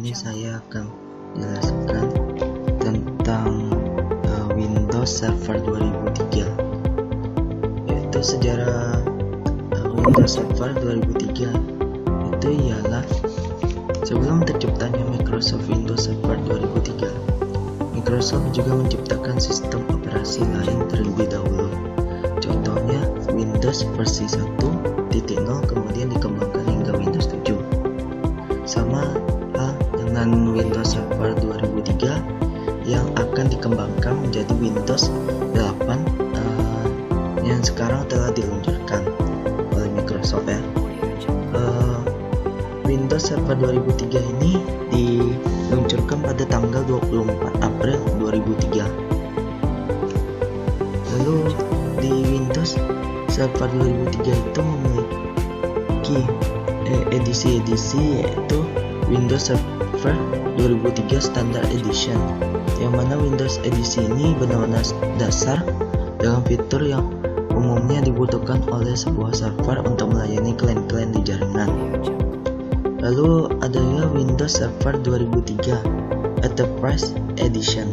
ini saya akan jelaskan tentang Windows Server 2003, yaitu sejarah Windows Server 2003 itu ialah sebelum terciptanya Microsoft Windows Server 2003. Microsoft juga menciptakan sistem operasi lain terlebih dahulu. Contohnya Windows versi 1.0 kemudian dikembangkan hingga Windows 7. Sama hal dengan Windows Server 2003 yang akan dikembangkan menjadi Windows 8 yang sekarang telah diluncurkan oleh Microsoft ya. Windows Server 2003 ini diluncurkan pada tanggal 24 April 2003. Lalu di Windows Server 2003 itu memiliki edisi-edisi, yaitu Windows Server 2003 Standard Edition, yang mana Windows edisi ini benar-benar dasar dengan fitur yang umumnya dibutuhkan oleh sebuah server untuk melayani klien-klien di jaringan. Lalu ada juga Windows Server 2003 Enterprise Edition,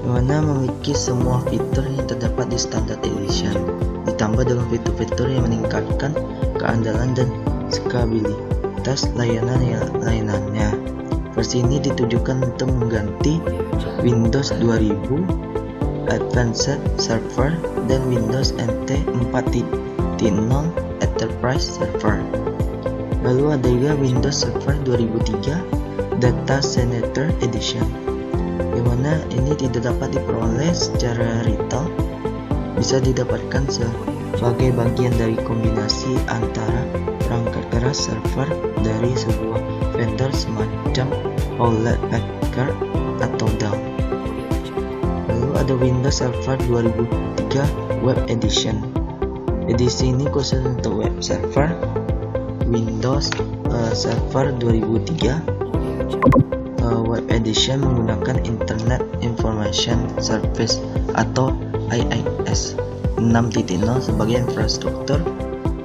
yang mana memiliki semua fitur yang terdapat di Standard Edition, ditambah dengan fitur-fitur yang meningkatkan keandalan dan skabilitas layanannya. Versi ini ditujukan untuk mengganti Windows 2000 Advanced Server dan Windows NT 4.0 Enterprise Server. Lalu ada juga Windows Server 2003 Data Center Edition, yang mana ini tidak dapat diperoleh secara retail, bisa didapatkan sebagai bagian dari kombinasi antara perangkat keras server dari sebuah vendor semacam Hewlett Packard atau Dell. Lalu ada Windows Server 2003 Web Edition. Edisi ini khusus untuk web server. Windows Server 2003 Web Edition menggunakan Internet Information Service atau IIS 6.0 sebagai infrastruktur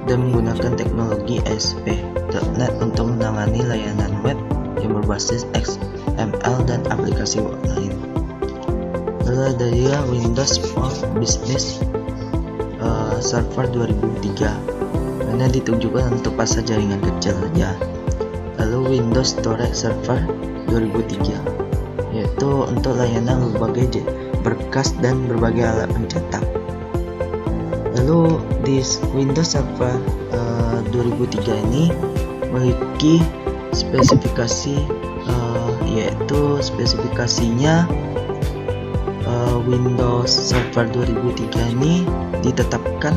dan menggunakan teknologi ASP.NET untuk menangani layanan web yang berbasis XML dan aplikasi web lain. Lalu ada juga Windows Phone Business Server 2003, karena ditujukan untuk pasar jaringan kecil saja. Lalu Windows Storage Server 2003, yaitu untuk layanan berbagai berkas dan berbagai alat pencetak. Lalu di Windows Server 2003 ini memiliki spesifikasi, yaitu spesifikasinya Windows Server 2003 ini ditetapkan,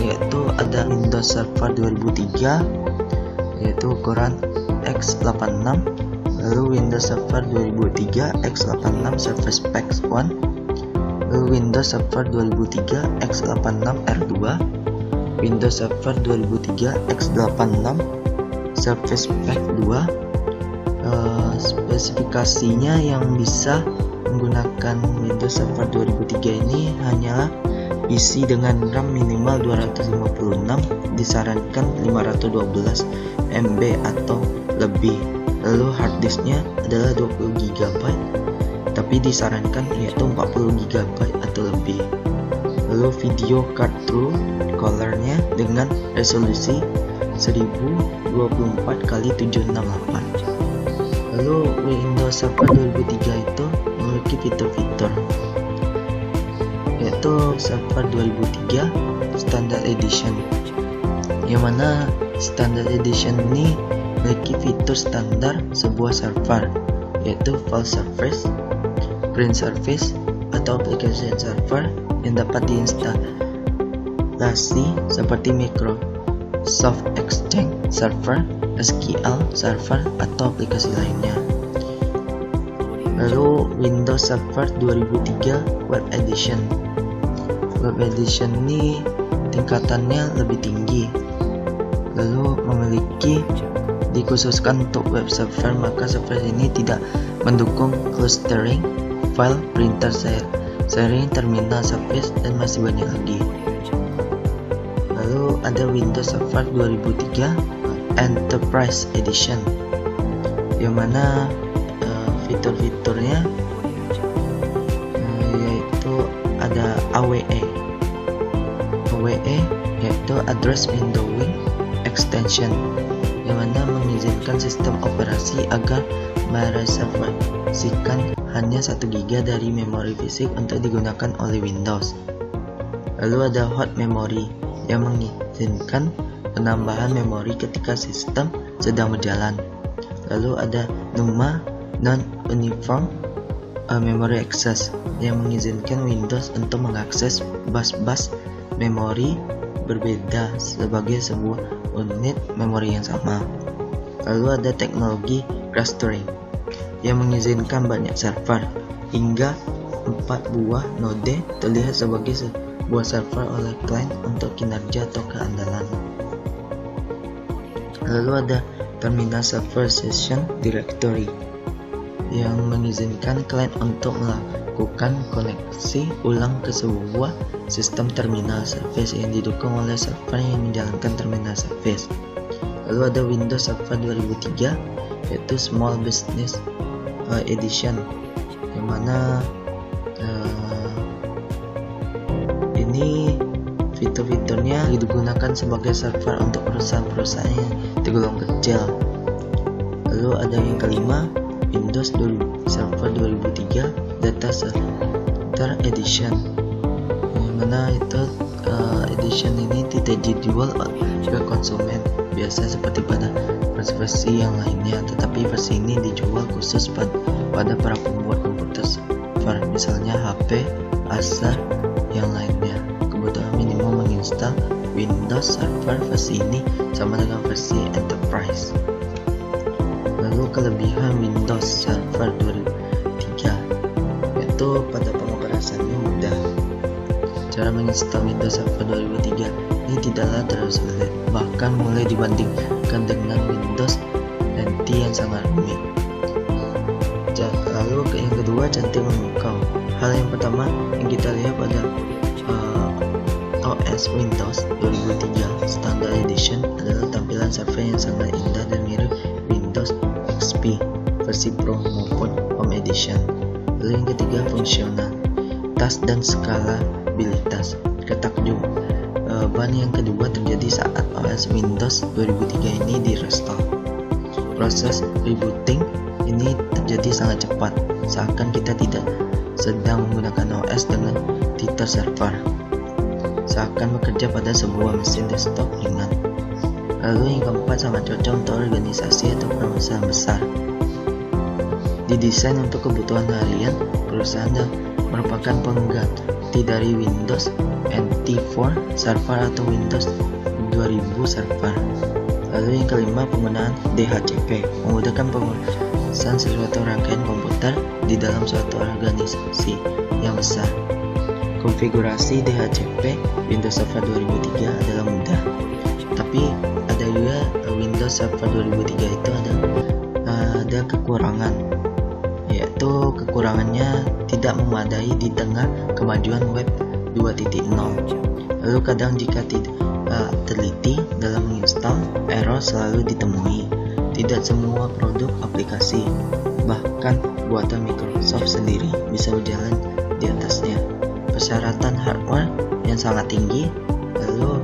yaitu ada Windows Server 2003 yaitu ukuran x86, lalu Windows Server 2003 x86 Surface Pack 1, lalu Windows Server 2003 x86 R2, Windows Server 2003 x86 Surface Pack 2. Spesifikasinya yang bisa menggunakan Windows Server 2003 ini hanyalah PC dengan RAM minimal 256, disarankan 512 MB atau lebih. Lalu harddisknya adalah 20 GB, tapi disarankan yaitu 40 GB atau lebih. Lalu video card true color-nya dengan resolusi 1024x768. Lalu Windows Server 2003 itu memiliki fitur-fitur, yaitu Server 2003 Standard Edition, yang mana Standard Edition ini memiliki fitur standar sebuah server, yaitu file service, print service, atau application server yang dapat diinstalasi seperti Microsoft Exchange Server, SQL Server, atau aplikasi lainnya. Lalu Windows Server 2003 Web Edition. Web Edition ini tingkatannya lebih tinggi, lalu memiliki dikhususkan untuk web server, maka server ini tidak mendukung clustering, file, printer sharing, terminal service, dan masih banyak lagi. Lalu ada Windows Server 2003 Enterprise Edition. yang mana fitur-fiturnya yaitu ada AWE yaitu Address Windowing Extension, yang mana mengizinkan sistem operasi agar mereservasikan hanya 1 GB dari memori fisik untuk digunakan oleh Windows. Lalu ada Hot Memory yang mengizinkan penambahan memori ketika sistem sedang berjalan. Lalu ada NUMA Non-Uniform Memory Access yang mengizinkan Windows untuk mengakses bus memori berbeda sebagai sebuah unit memori yang sama. Lalu ada teknologi clustering yang mengizinkan banyak server hingga 4 buah node terlihat sebagai sebuah server oleh klien untuk kinerja atau keandalan. Lalu ada Terminal Server Session Directory yang mengizinkan klien untuk melakukan koneksi ulang ke sebuah sistem terminal service yang didukung oleh server yang menjalankan terminal service. Lalu ada Windows Server 2003 yaitu Small Business Edition, yang mana ini fitur-fiturnya digunakan sebagai server untuk perusahaan-perusahaan yang tergolong kecil. Lalu ada yang kelima, Windows Server 2003 Data Center Edition, yang mana itu edition ini tidak dijual ke konsumen biasa seperti pada versi yang lainnya, tetapi versi ini dijual khusus pada para pembuat komputer server, misalnya HP, Acer, yang lainnya. Kebutuhan minimum menginstal Windows Server versi ini sama dengan versi Enterprise. Lalu kelebihan Windows Server 2003 yaitu pada pengoperasannya mudah. Cara menginstal Windows Server 2003 ini tidaklah terlalu sulit, bahkan mulai dibandingkan dengan Windows NT yang sangat rumit. Lalu yang kedua, cantik memukau. Hal yang pertama yang kita lihat pada OS Windows 2003 Standard Edition adalah tampilan server yang sangat indah dan mirip Windows XP versi Pro maupun Home Edition. Lalu yang ketiga, fungsional, tas dan skalabilitas. Ketakjuban yang kedua terjadi saat OS Windows 2003 ini di-restore. Proses rebooting ini terjadi sangat cepat, seakan kita tidak sedang menggunakan OS dengan titel server, seakan bekerja pada sebuah mesin desktop ringan. Lalu yang keempat, sangat cocok untuk organisasi atau perusahaan besar. Didesain untuk kebutuhan harian perusahaan dan merupakan pengganti dari Windows NT4 server atau Windows 2000 server. Lalu yang kelima, penggunaan DHCP memudahkan pengurusan sesuatu rangkaian komputer di dalam suatu organisasi yang besar. Konfigurasi DHCP Windows Server 2003 adalah mudah, tapi ada juga Windows Server 2003 itu ada kekurangan, yaitu kekurangannya tidak memadai di tengah kemajuan web 2.0. Lalu kadang jika tidak teliti dalam menginstal, error selalu ditemui. Tidak semua produk aplikasi, bahkan buatan Microsoft sendiri, bisa berjalan di atasnya. Persyaratan hardware yang sangat tinggi, lalu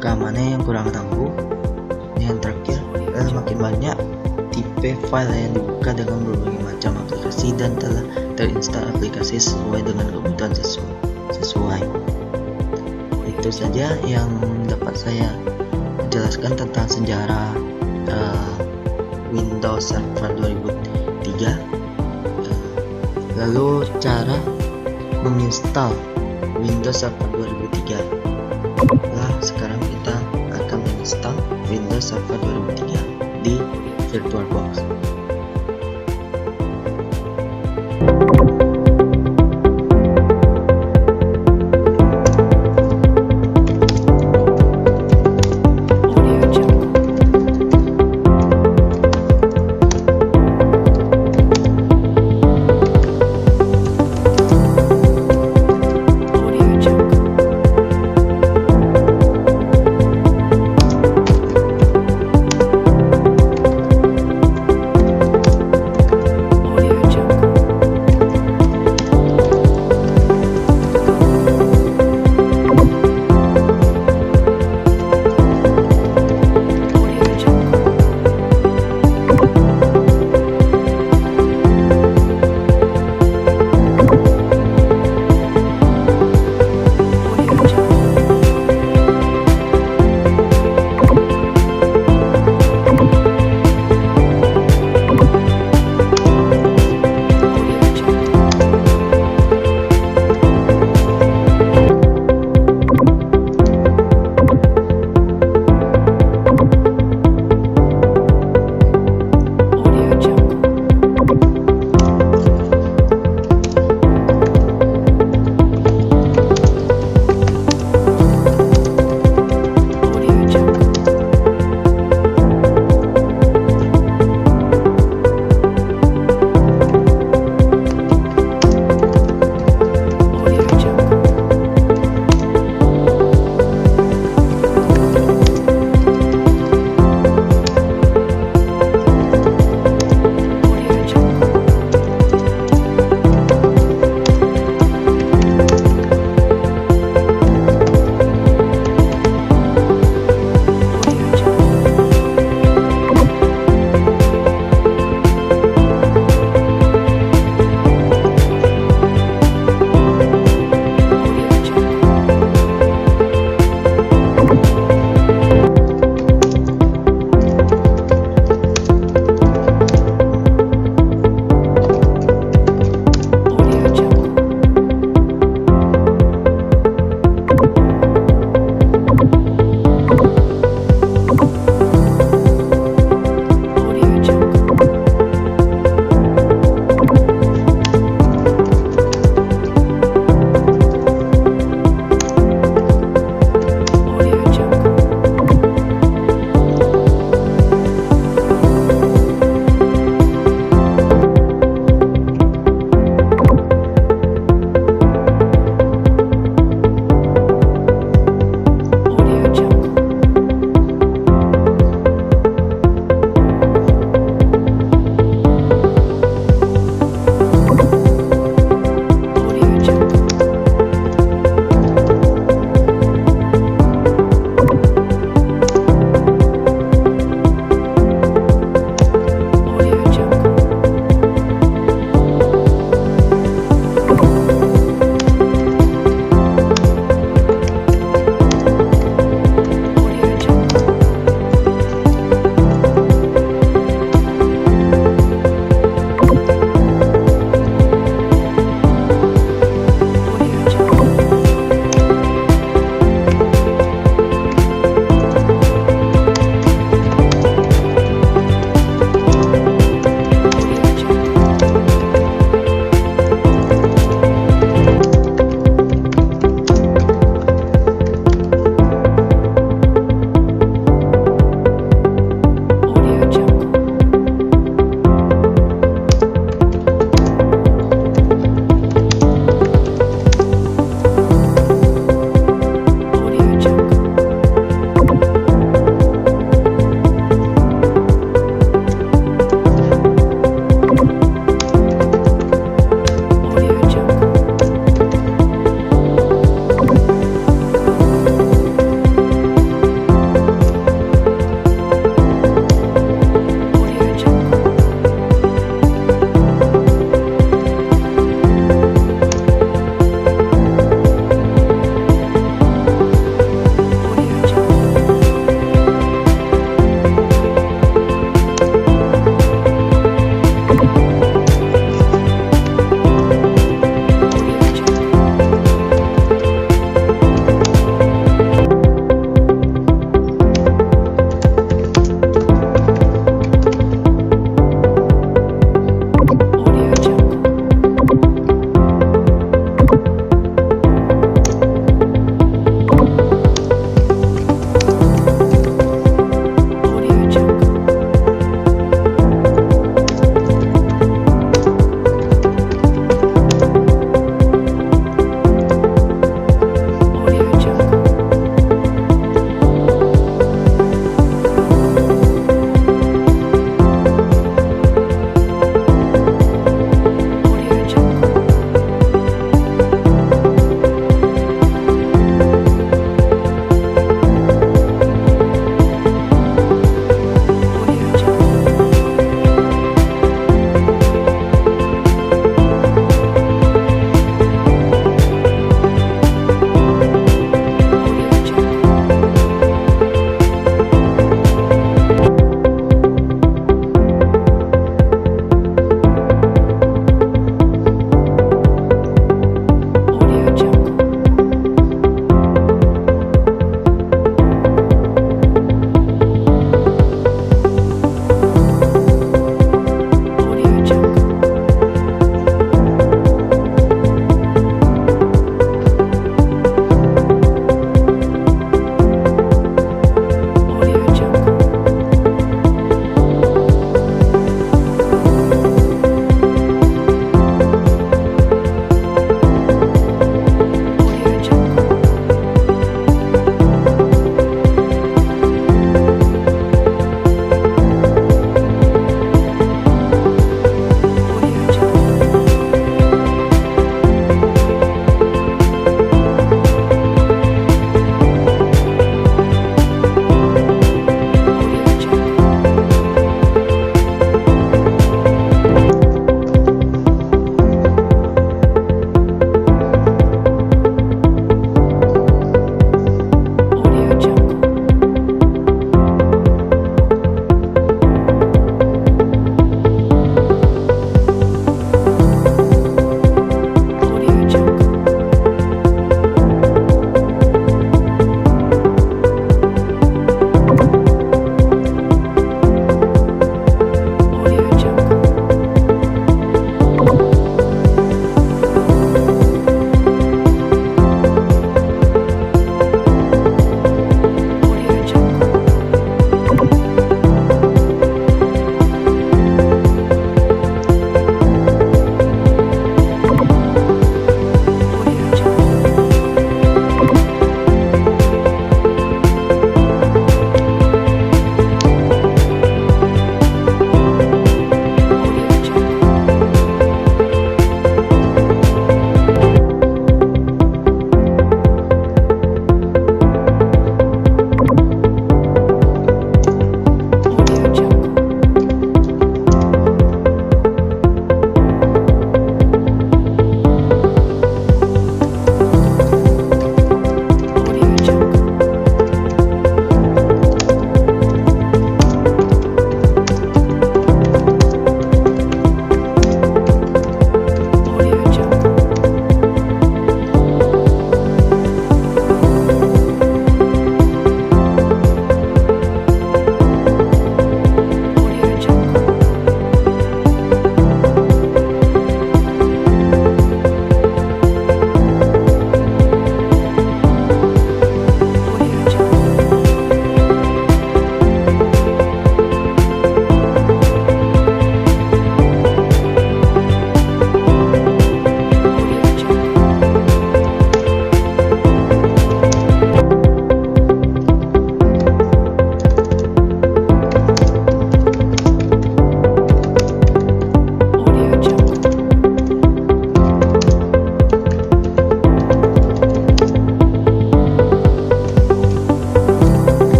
keamanan yang kurang tangguh. Yang terakhir, makin banyak tipe file yang dibuka dengan berbagai macam aplikasi dan telah terinstall aplikasi sesuai dengan kebutuhan sesuai. Itu saja yang dapat saya jelaskan tentang sejarah Windows Server 2003. Lalu cara menginstal Windows Server 2003. Nah, sekarang kita akan menginstal Windows Server 2003 di VirtualBox.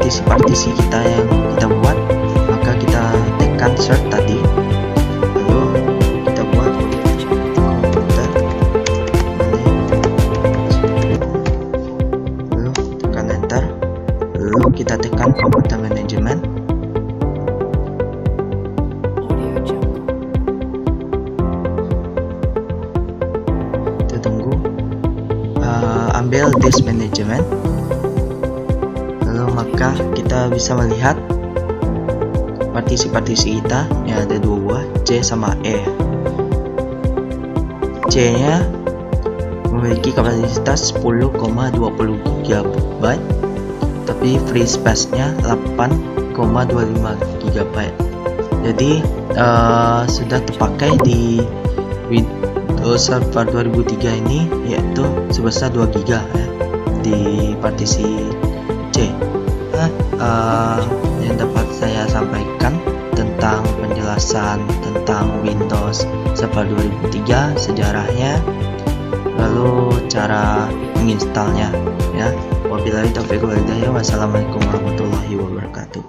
partisi-partisi kita yang kita buat, maka kita tekan start tadi, lalu kita buat komputer, lalu tekan enter, lalu kita tekan komputer manajemen. Kita tunggu, ambil disk management, lalu maka kita bisa melihat partisi-partisi kita yang ada dua buah, C sama E. C nya memiliki kapasitas 10,20 GB, tapi free space nya 8,25 GB. Jadi sudah terpakai di Windows Server 2003 ini, yaitu sebesar 2 GB ya, di partisi C. Yang dapat saya sampaikan tentang penjelasan tentang Windows Server 2003, sejarahnya, lalu cara menginstalnya ya. Wabillahi taufiq wal hidayah. Wassalamualaikum warahmatullahi wabarakatuh.